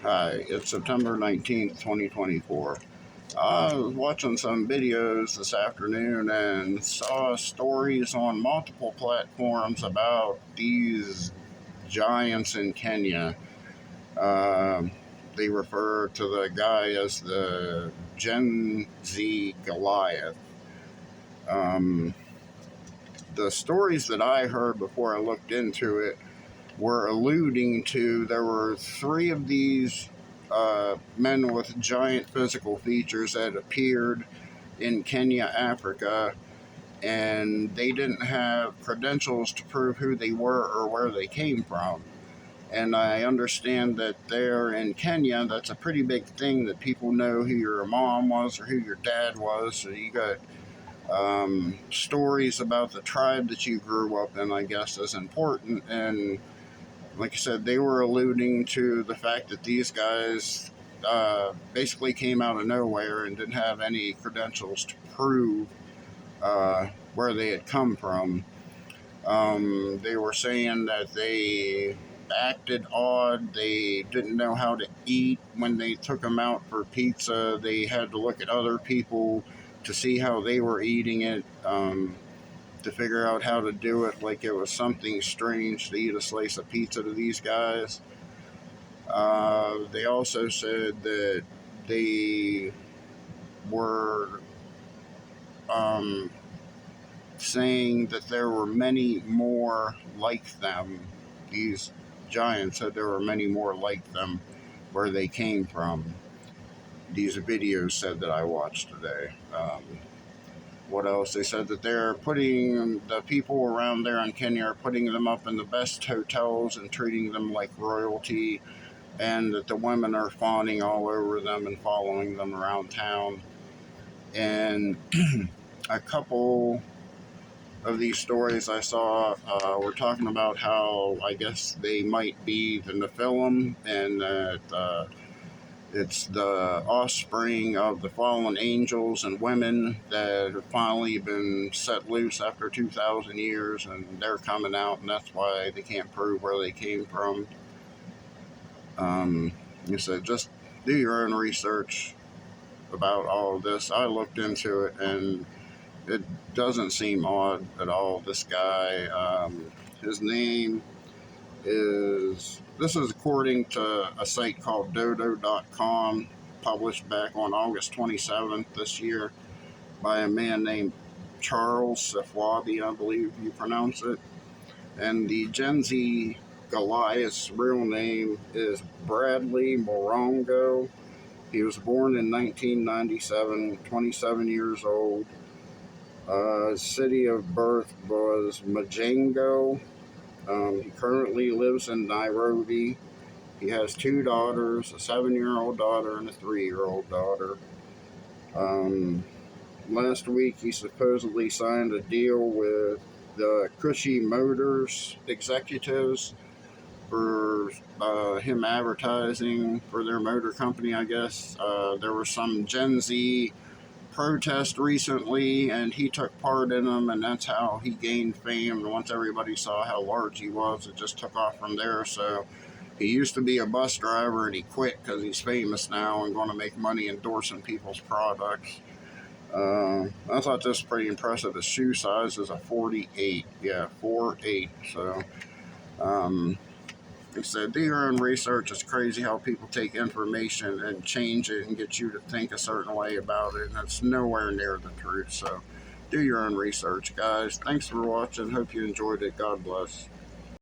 Hi, it's September 19th, 2024. I was watching some videos this afternoon and saw stories on multiple platforms about these giants in Kenya. Um they refer to the guy as the Gen Z Goliath. Um, the stories that I heard before I looked into it were alluding to there were three of these men with giant physical features that appeared in Kenya, Africa, and they didn't have credentials to prove who they were or where they came from. And I understand that there in Kenya, that's a pretty big thing that people know who your mom was or who your dad was. So you got stories about the tribe that you grew up in, I guess, is important. And like I said, they were alluding to the fact that these guys basically came out of nowhere and didn't have any credentials to prove where they had come from. They were saying that they acted odd. They didn't know how to eat. When they took them out for pizza, they had to look at other people to see how they were eating it. To figure out how to do it like it was something strange to eat a slice of pizza to these guys. They also said that they were um, saying that there were many more like them. These giants said there were many more like them where they came from. These videos said that I watched today. What else? They said that they're putting the people around there in Kenya are putting them up in the best hotels and treating them like royalty, and that the women are fawning all over them and following them around town. And a couple of these stories I saw were talking about how I guess they might be the Nephilim, and that it's the offspring of the fallen angels and women that have finally been set loose after 2,000 years, and they're coming out, and that's why they can't prove where they came from. You said just do your own research about all of this. I looked into it, and it doesn't seem odd at all. This guy, his name is, this is according to a site called dodo.com, published back on August 27th this year by a man named Charles Safwabi, I believe you pronounce it. And the Gen Z Goliath's real name is Bradley Morongo. He was born in 1997, 27 years old. City of birth was Majengo. He currently lives in Nairobi. He has two daughters, a 7-year-old daughter and a 3-year-old daughter. Last week, he supposedly signed a deal with the Cushy Motors executives for him advertising for their motor company, I guess. There was some Gen Z protest recently, and he took part in them, and that's how he gained fame. And once everybody saw how large he was, it just took off from there. So he used to be a bus driver, and he quit because he's famous now and going to make money endorsing people's products. I thought this was pretty impressive. His shoe size is a 48. Yeah, 48. So, he said, do your own research. It's crazy how people take information and change it and get you to think a certain way about it, and it's nowhere near the truth. So, do your own research, guys. Thanks for watching. Hope you enjoyed it. God bless.